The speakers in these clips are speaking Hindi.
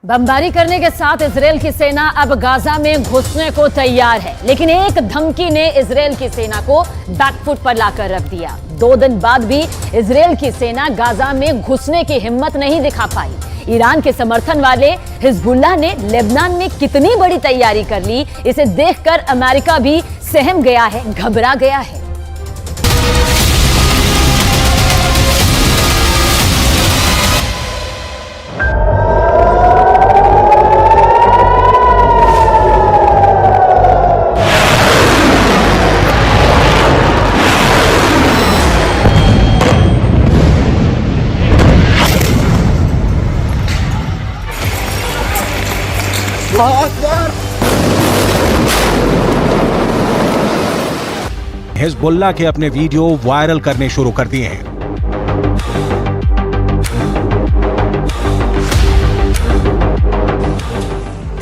बमबारी करने के साथ इजरायल की सेना अब गाजा में घुसने को तैयार है, लेकिन एक धमकी ने इजरायल की सेना को बैकफुट पर लाकर रख दिया। 2 दिन बाद भी इजरायल की सेना गाजा में घुसने की हिम्मत नहीं दिखा पाई। ईरान के समर्थन वाले हिजबुल्लाह ने लेबनान में कितनी बड़ी तैयारी कर ली, इसे देखकर अमेरिका भी सहम गया है, घबरा गया है। हिजबुल्लाह के अपने वीडियो वायरल करने शुरू कर दिए हैं।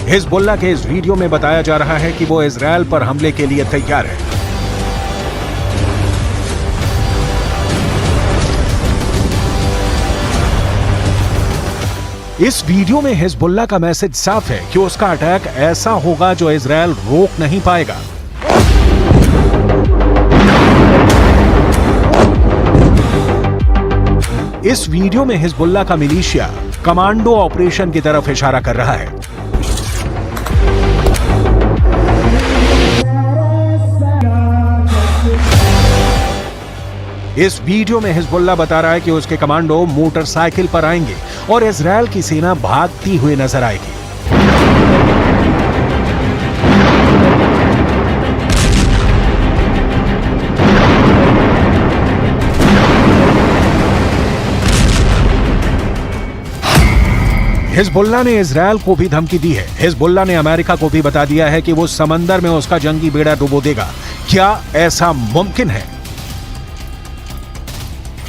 हिजबुल्लाह के इस वीडियो में बताया जा रहा है कि वो इजरायल पर हमले के लिए तैयार है। इस वीडियो में हिजबुल्लाह का मैसेज साफ है कि उसका अटैक ऐसा होगा जो इजरायल रोक नहीं पाएगा। इस वीडियो में हिजबुल्लाह का मिलिशिया कमांडो ऑपरेशन की तरफ इशारा कर रहा है। इस वीडियो में हिजबुल्लाह बता रहा है कि उसके कमांडो मोटरसाइकिल पर आएंगे और इजरायल की सेना भागती हुई नजर आएगी। हिजबुल्लाह ने इजरायल को भी धमकी दी है। हिजबुल्लाह ने अमेरिका को भी बता दिया है कि वो समंदर में उसका जंगी बेड़ा डुबो देगा। क्या ऐसा मुमकिन है?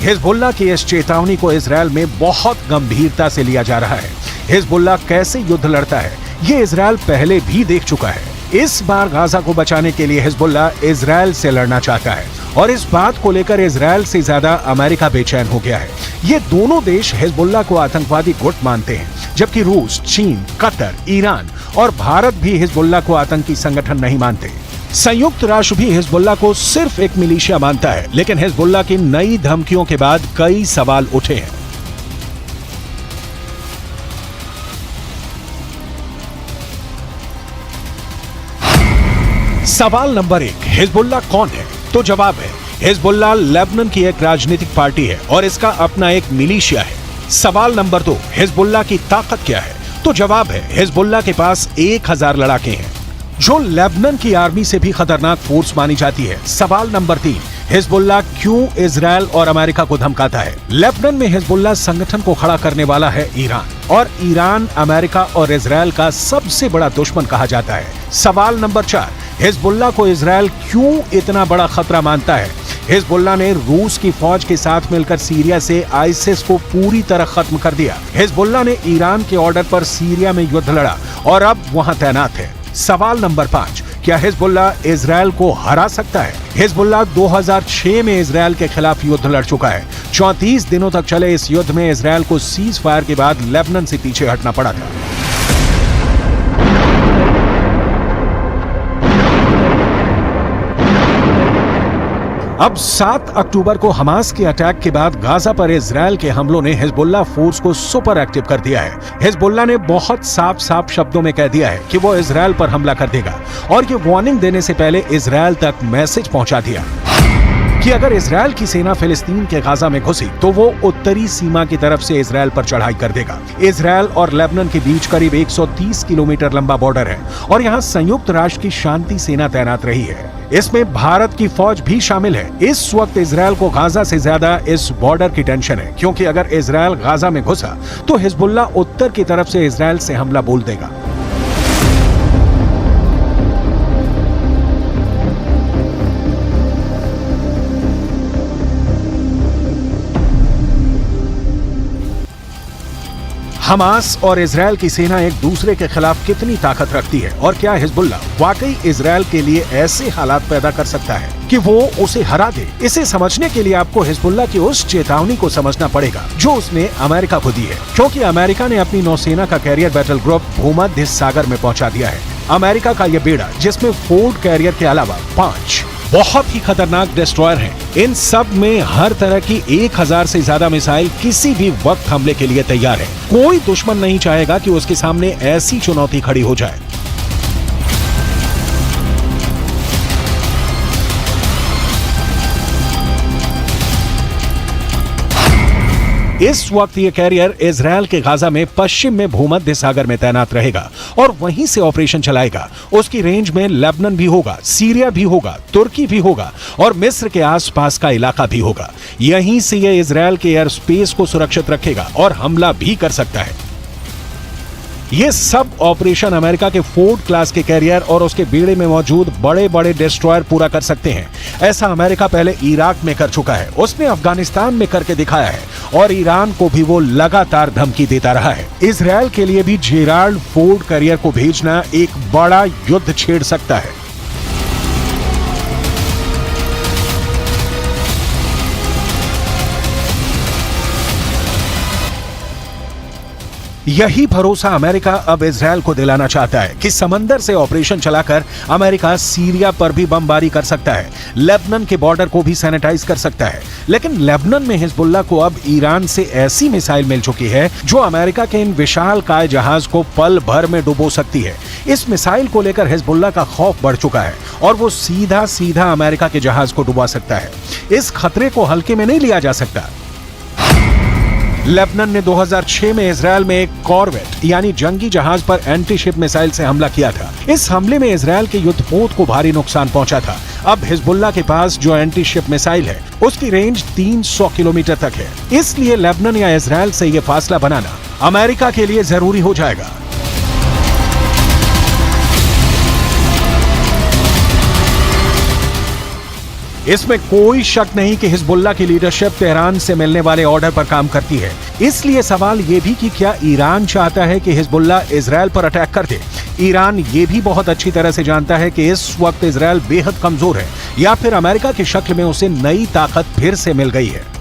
हिजबुल्लाह की इस चेतावनी को इजरायल में बहुत गंभीरता से लिया जा रहा है। हिजबुल्लाह कैसे युद्ध लड़ता है, ये इजरायल पहले भी देख चुका है। इस बार गाजा को बचाने के लिए हिजबुल्लाह इजरायल से लड़ना चाहता है और इस बात को लेकर इजरायल से ज्यादा अमेरिका बेचैन हो गया है। ये दोनों देश हिजबुल्लाह को आतंकवादी गुट मानते हैं, जबकि रूस, चीन, कतर, ईरान और भारत भी हिजबुल्लाह को आतंकी संगठन नहीं मानते। संयुक्त राष्ट्र भी हिजबुल्लाह को सिर्फ एक मिलिशिया मानता है, लेकिन हिजबुल्लाह की नई धमकियों के बाद कई सवाल उठे हैं। सवाल नंबर 1, हिजबुल्लाह कौन है? तो जवाब है, हिजबुल्लाह लेबनान की एक राजनीतिक पार्टी है और इसका अपना एक मिलिशिया है। सवाल नंबर 2, हिजबुल्लाह की ताकत क्या है? तो जवाब है, हिजबुल्लाह के पास 1000 लड़ाके हैं, जो लेबनान की आर्मी से भी खतरनाक फोर्स मानी जाती है। सवाल नंबर 3, हिजबुल्लाह क्यों इजरायल और अमेरिका को धमकाता है? लेबनान में हिजबुल्लाह संगठन को खड़ा करने वाला है ईरान, और ईरान अमेरिका और इजरायल का सबसे बड़ा दुश्मन कहा जाता है। सवाल नंबर 4, हिजबुल्लाह को इजरायल क्यों इतना बड़ा खतरा मानता है? हिजबुल्लाह ने रूस की फौज के साथ मिलकर सीरिया से आईसिस को पूरी तरह खत्म कर दिया। हिजबुल्लाह ने ईरान के ऑर्डर पर सीरिया में युद्ध लड़ा और अब वहां तैनात है। सवाल नंबर 5, क्या हिजबुल्लाह इजरायल को हरा सकता है? हिजबुल्लाह 2006 में इजरायल के खिलाफ युद्ध लड़ चुका है। 34 दिनों तक चले इस युद्ध में इजरायल को सीज फायर के बाद लेबनान से पीछे हटना पड़ा था। अब 7 अक्टूबर को हमास के अटैक के बाद गाजा पर इजरायल के हमलों ने हिजबुल्लाह फोर्स को सुपर एक्टिव कर दिया है। हिजबुल्लाह ने बहुत साफ शब्दों में कह दिया है कि वो इजरायल पर हमला कर देगा, और ये वार्निंग देने से पहले इजरायल तक मैसेज पहुंचा दिया कि अगर इजरायल की सेना फिलिस्तीन के गाजा में घुसी तो वो उत्तरी सीमा की तरफ से इजरायल पर चढ़ाई कर देगा। इजरायल और लेबनान के बीच करीब 130 किलोमीटर लंबा बॉर्डर है और यहाँ संयुक्त राष्ट्र की शांति सेना तैनात रही है। इसमें भारत की फौज भी शामिल है। इस वक्त इजरायल को गाजा से ज्यादा इस बॉर्डर की टेंशन है, क्योंकि अगर इजरायल गाजा में घुसा तो हिजबुल्लाह उत्तर की तरफ से इजरायल से हमला बोल देगा। हमास और इजरायल की सेना एक दूसरे के खिलाफ कितनी ताकत रखती है और क्या हिजबुल्लाह वाकई इजरायल के लिए ऐसे हालात पैदा कर सकता है कि वो उसे हरा दे। इसे समझने के लिए आपको हिजबुल्लाह की उस चेतावनी को समझना पड़ेगा जो उसने अमेरिका को दी है, क्योंकि अमेरिका ने अपनी नौसेना का कैरियर बैटल ग्रुप भूमध्य सागर में पहुंचा दिया है। अमेरिका का यह बेड़ा, जिसमें फोर्ड कैरियर के अलावा 5 बहुत ही खतरनाक डिस्ट्रॉयर हैं। इन सब में हर तरह की 1000 से ज्यादा मिसाइल किसी भी वक्त हमले के लिए तैयार है। कोई दुश्मन नहीं चाहेगा कि उसके सामने ऐसी चुनौती खड़ी हो जाए। इस वक्त ये कैरियर इजरायल के गाजा में पश्चिम में भूमध्य सागर में तैनात रहेगा और वहीं से ऑपरेशन चलाएगा। उसकी रेंज में लेबनान भी होगा, सीरिया भी होगा, तुर्की भी होगा और मिस्र के आसपास का इलाका भी होगा। यहीं से ये इजरायल के एयर स्पेस को सुरक्षित रखेगा और हमला भी कर सकता है। ये सब ऑपरेशन अमेरिका के फोर्ड क्लास के कैरियर और उसके बेड़े में मौजूद बड़े बड़े डिस्ट्रॉयर पूरा कर सकते हैं। ऐसा अमेरिका पहले इराक में कर चुका है, उसने अफगानिस्तान में करके दिखाया है और ईरान को भी वो लगातार धमकी देता रहा है। इजरायल के लिए भी जेराल्ड फोर्ड कैरियर को भेजना एक बड़ा युद्ध छेड़ सकता है। यही भरोसा अमेरिका अब इजरायल को दिलाना चाहता है कि समंदर से ऑपरेशन चलाकर अमेरिका सीरिया पर भी बमबारी कर सकता है, लेबनान के बॉर्डर को भी सैनिटाइज कर सकता है। लेकिन लेबनान में हिजबुल्लाह को अब ईरान से ऐसी मिसाइल मिल चुकी है जो अमेरिका के इन विशालकाय जहाज को पल भर में डुबो सकती है। इस मिसाइल को लेकर हिजबुल्लाह का खौफ बढ़ चुका है और वो सीधा सीधा अमेरिका के जहाज को डुबा सकता है। इस खतरे को हल्के में नहीं लिया जा सकता। लेबनान ने 2006 में इजरायल में एक कॉर्वेट यानी जंगी जहाज पर एंटी शिप मिसाइल से हमला किया था। इस हमले में इजरायल के युद्धपोत को भारी नुकसान पहुंचा था। अब हिजबुल्लाह के पास जो एंटी शिप मिसाइल है उसकी रेंज 300 किलोमीटर तक है। इसलिए लेबनान या इजरायल से यह फासला बनाना अमेरिका के लिए जरूरी हो जाएगा। इसमें कोई शक नहीं कि हिजबुल्लाह की लीडरशिप तेहरान से मिलने वाले ऑर्डर पर काम करती है। इसलिए सवाल यह भी कि क्या ईरान चाहता है कि हिजबुल्लाह इजरायल पर अटैक कर दे। ईरान ये भी बहुत अच्छी तरह से जानता है कि इस वक्त इजरायल बेहद कमजोर है या फिर अमेरिका की शक्ल में उसे नई ताकत फिर से मिल गई है।